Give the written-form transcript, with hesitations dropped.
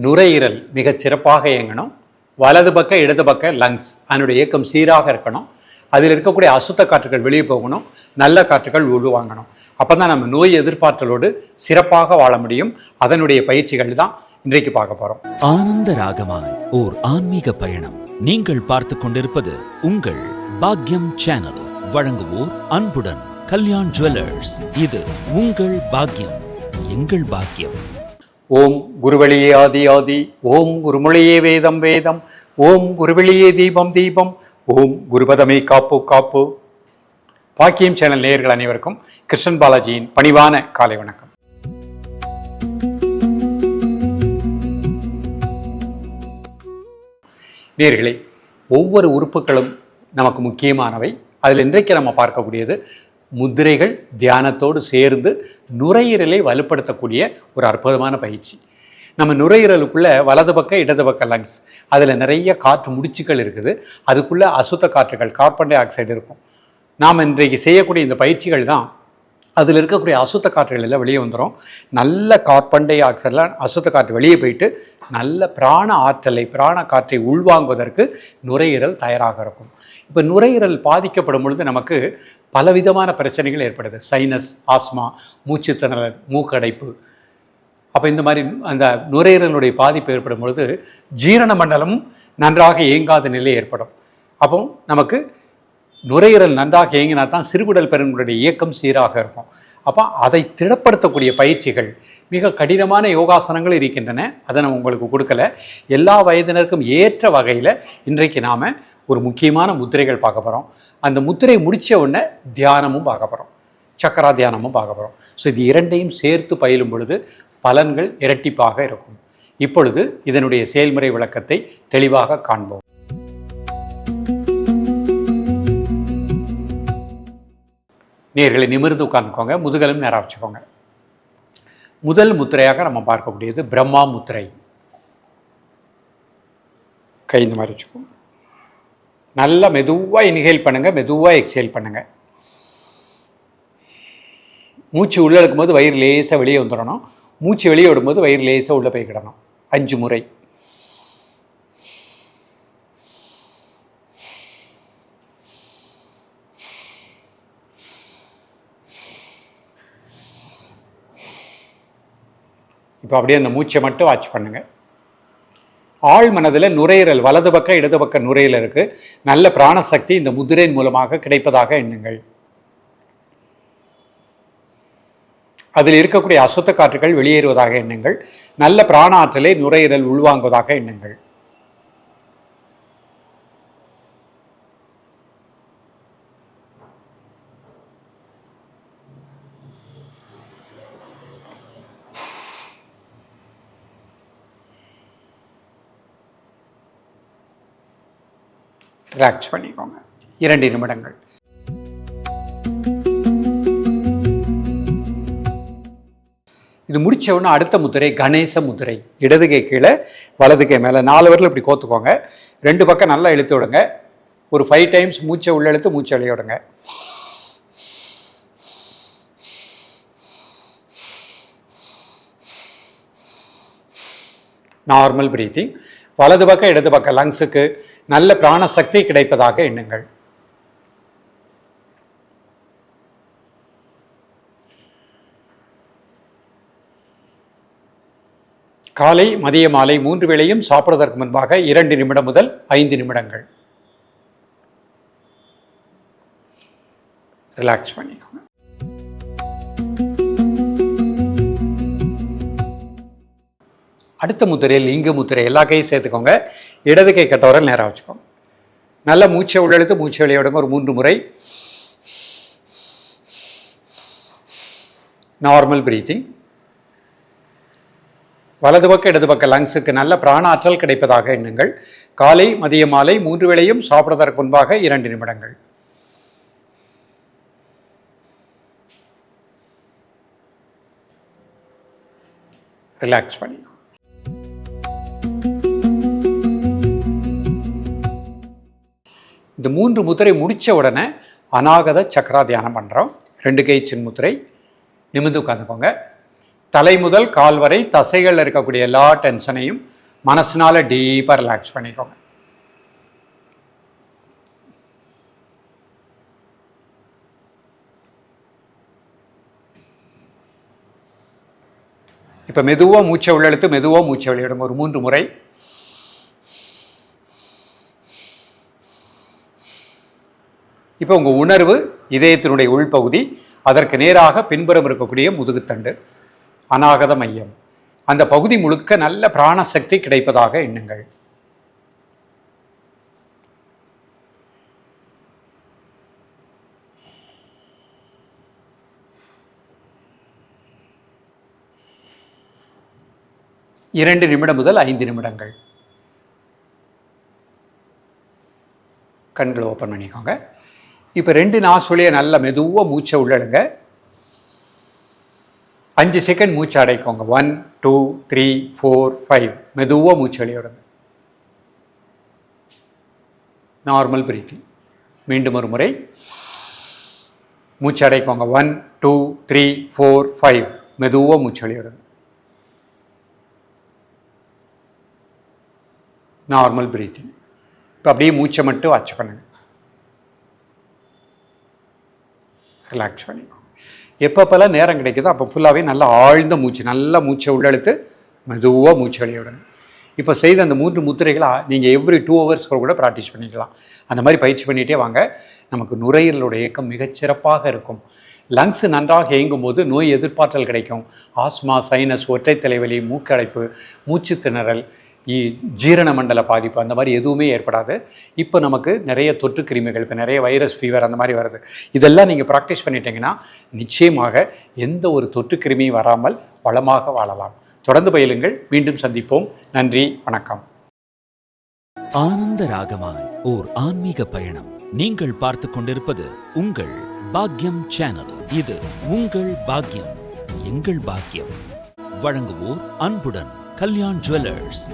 நுரையீரல் மிகச் சிறப்பாக இயங்கணும். வலது பக்க இடது பக்க லங்ஸ் அதனுடைய இயக்கம் சீராக இருக்கணும். அதில் இருக்கக்கூடிய அசுத்த காற்றுகள் வெளியே போகணும், நல்ல காற்றுகள் உள்வாங்கணும். அப்போ தான் நம்ம நோய் எதிர்ப்பாற்றலோடு சிறப்பாக வாழ முடியும். அதனுடைய பயிற்சிகள் தான் இன்றைக்கு பார்க்க போகிறோம். ஆனந்த ராகமாய் ஓர் ஆன்மீக பயணம். நீங்கள் பார்த்து கொண்டிருப்பது உங்கள் பாக்யம் சேனல். வழங்குவோர் அன்புடன் கல்யாண் ஜுவல்லர்ஸ். இது உங்கள் பாக்யம், எங்கள் பாக்கியம். ஓம் குருவழியே ஆதி ஆதி, ஓம் குருமொழியே வேதம் வேதம், ஓம் குருவழியே தீபம் தீபம், ஓம் குருபதமே காப்பு காப்பு. பாக்கியம் சேனல் நேயர்கள் அனைவருக்கும் கிருஷ்ணன் பாலாஜியின் பணிவான காலை வணக்கம். நேயர்களே, ஒவ்வொரு உறுப்புகளும் நமக்கு முக்கியமானவை. அதில் இன்றைக்கு நம்ம பார்க்கக்கூடியது முத்திரைகள் தியானத்தோடு சேர்ந்து நுரையீரலை வலுப்படுத்தக்கூடிய ஒரு அற்புதமான பயிற்சி. நம்ம நுரையீரலுக்குள்ளே வலது பக்கம் இடது பக்கம் லங்ஸ், அதில் நிறைய காற்று முடிச்சுக்கள் இருக்குது. அதுக்குள்ளே அசுத்த காற்றுகள் கார்பன் டை ஆக்சைடு இருக்கும். நாம் இன்றைக்கு செய்யக்கூடிய இந்த பயிற்சிகள் தான் அதில் இருக்கக்கூடிய அசுத்த காற்றுகள் எல்லாம் வெளியே வந்துடும். நல்ல கார்பன் டை ஆக்சைடெலாம் அசுத்த காற்று வெளியே போயிட்டு நல்ல பிராண ஆற்றலை பிராண காற்றை உள்வாங்குவதற்கு நுரையீரல் தயாராக இருக்கும். இப்போ நுரையீரல் பாதிக்கப்படும் பொழுது நமக்கு பலவிதமான பிரச்சனைகள் ஏற்படுது. சைனஸ், ஆஸ்மா, மூச்சு திணறல், மூக்கடைப்பு. அப்போ இந்த மாதிரி அந்த நுரையீரலுடைய பாதிப்பு ஏற்படும் பொழுது ஜீரண மண்டலமும் நன்றாக இயங்காத நிலை ஏற்படும். அப்போ நமக்கு நுரையீரல் நன்றாக இயங்கினா தான் சிறுகுடல் பெருங்குடலுடைய இயக்கம் சீராக இருக்கும். அப்போ அதை திடப்படுத்தக்கூடிய பயிற்சிகள், மிக கடினமான யோகாசனங்கள் இருக்கின்றன. அதை நான் உங்களுக்கு கொடுக்கல. எல்லா வயதினருக்கும் ஏற்ற வகையில் இன்றைக்கு நாம் ஒரு முக்கியமான முத்திரைகள் பார்க்க போகிறோம். அந்த முத்திரை முடித்த உடனே தியானமும் பார்க்க போகிறோம், சக்கரா தியானமும் பார்க்க போகிறோம். ஸோ இது இரண்டையும் சேர்த்து பயிலும் பொழுது பலன்கள் இரட்டிப்பாக இருக்கும். இப்பொழுது இதனுடைய செயல்முறை விளக்கத்தை தெளிவாக காண்போம். நேர்களை நிமிர்ந்து உட்கார்ந்துக்கோங்க, முதுகலும் நேராக வச்சுக்கோங்க. முதல் முத்திரையாக நம்ம பார்க்கக்கூடியது பிரம்மா முத்திரை. கை இந்த மாதிரி வச்சுக்கோங்க. நல்லா மெதுவாக இன்ஹேல் பண்ணுங்கள், மெதுவாக எக்ஸேல் பண்ணுங்கள். மூச்சு உள்ளே எடுக்கும்போது வயிறு லேசாக வெளியே வந்துடணும். மூச்சு வெளியே விடும்போது வயிறு லேசாக உள்ளே போய்க்கிடணும். 5 முறை. இப்போ அப்படியே அந்த மூச்சை மட்டும் வாட்ச் பண்ணுங்கள். ஆழ் மனதில் நுரையீரல் வலது பக்கம் இடது பக்கம் நுரையீரலுக்கு நல்ல பிராணசக்தி இந்த முத்திரையின் மூலமாக கிடைப்பதாக எண்ணுங்கள். அதில் இருக்கக்கூடிய அசுத்த காற்றுகள் வெளியேறுவதாக எண்ணுங்கள். நல்ல பிராண ஆற்றலை நுரையீரல் உள்வாங்குவதாக எண்ணுங்கள். ரிலாக்ஸ் பண்ணிக்கோங்க. 2 நிமிடங்கள். இது முடித்த உடனே அடுத்த முத்திரை கணேச முத்திரை. இடது கை கீழே வலது கை மேலே 4 விரல் இப்படி கோத்துக்கோங்க. 2 பக்கம் நல்லா இழுத்து விடுங்க. ஒரு 5 டைம்ஸ் மூச்சை உள்ள இழுத்து மூச்சை வெளியே விடுங்க. Normal breathing. வலது பக்கம் இடது பக்கம் லங்ஸுக்கு நல்ல பிராணசக்தி கிடைப்பதாக எண்ணுங்கள். காலை மதிய மாலை 3 வேளையும் சாப்பிடுவதற்கு முன்பாக 2 நிமிடம் முதல் 5 நிமிடங்கள். ரிலாக்ஸ் பண்ணிக்கோங்க. அடுத்த முத்திரையில் லிங்க முத்திரை. எல்லா கையும் சேர்த்துக்கோங்க. இடது கை கட்டவரல் நேராக வச்சுக்கோங்க. நல்லா மூச்சை உள்ளெழுத்து மூச்சை வெளியே விடுங்க. ஒரு 3 முறை. Normal breathing. வலது பக்கம் இடது பக்கம் லங்ஸுக்கு நல்ல பிராண ஆற்றல் கிடைப்பதாக எண்ணுங்கள். காலை மதிய மாலை 3 வேளையும் சாப்பிடுவதற்கு முன்பாக 2 நிமிடங்கள். ரிலாக்ஸ் பண்ணிக்கோங்க. இந்த 3 முத்திரை முடித்த உடனே அநாகத சக்கரா தியானம் பண்ணுறோம். 2 கை சின் முத்திரை. நிமிர்ந்து உட்காந்துக்கோங்க. தலை முதல் கால் வரை தசைகள் இருக்கக்கூடிய எல்லா டென்ஷனையும் மனசுனால டீப்பாக ரிலாக்ஸ் பண்ணிக்கோங்க. இப்போ மெதுவாக மூச்சை உள்ளெழுத்து மெதுவாக மூச்சை வெளியிடுங்க. ஒரு 3 முறை. இப்போ உங்கள் உணர்வு இதயத்தினுடைய உள்பகுதி, அதற்கு நேராக பின்புறம் இருக்கக்கூடிய முதுகுத்தண்டு, அநாகத மையம், அந்த பகுதி முழுக்க நல்ல பிராணசக்தி கிடைப்பதாக எண்ணுங்கள். இரண்டு நிமிடம் முதல் 5 நிமிடங்கள். கண்களை ஓப்பன் பண்ணிக்கோங்க. இப்போ 2 நாசுலியை நல்ல மெதுவாக மூச்சை உள்ளடுங்க. 5 செகண்ட் மூச்சை அடைக்கோங்க. 1 2 3 4 5. மெதுவாக மூச்சு வெளியிடுங்க. Normal breathing. மீண்டும் ஒரு முறை மூச்சு அடைக்கோங்க. 1 2 3 4 5. மெதுவாக மூச்சு வெளியிடுங்க. Normal breathing. இப்போ அப்படியே மூச்சை மட்டும் வாட்ச் பண்ணுங்க. ரிலாக்ஸ் பண்ணிக்கோங்க. எப்பப்பெல்லாம் நேரம் கிடைக்குதோ அப்போ ஃபுல்லாகவே நல்லா ஆழ்ந்த மூச்சு, நல்லா மூச்சை உள்ளெழுத்து மெதுவாக மூச்சு வெளியிடணும். இப்போ செய்த அந்த 3 முத்திரைகளாக நீங்கள் எவ்ரி 2 hours கூட ப்ராக்டிஸ் பண்ணிக்கலாம். அந்த மாதிரி பயிற்சி பண்ணிகிட்டே வாங்க. நமக்கு நுரையீரலோட இயக்கம் மிகச்சிறப்பாக இருக்கும். லங்ஸ் நன்றாக இயங்கும் போது நோய் எதிர்ப்பாற்றல் கிடைக்கும். ஆஸ்மா, சைனஸ், ஒற்றை தலைவலி, மூக்கடைப்பு, மூச்சு திணறல், ஜீரண மண்டல பாதிப்பு அந்த மாதிரி எதுவுமே ஏற்படாது. இப்போ நமக்கு நிறைய தொற்று கிருமிகள், இப்போ நிறைய வைரஸ் ஃபீவர் அந்த மாதிரி வருது. இதெல்லாம் நீங்கள் ப்ராக்டிஸ் பண்ணிட்டீங்கன்னா நிச்சயமாக எந்த ஒரு தொற்று கிருமியும் வராமல் வளமாக வாழலாம். தொடர்ந்து பயிலுங்கள். மீண்டும் சந்திப்போம். நன்றி, வணக்கம். ஆனந்த ராகமாய் ஓர் ஆன்மீக பயணம். நீங்கள் பார்த்துக் கொண்டிருப்பது உங்கள் பாக்யம் சேனல். இது உங்கள் பாக்யம், எங்கள் பாக்யம். வழங்குவோர் அன்புடன் கல்யாண் ஜுவல்லர்ஸ்.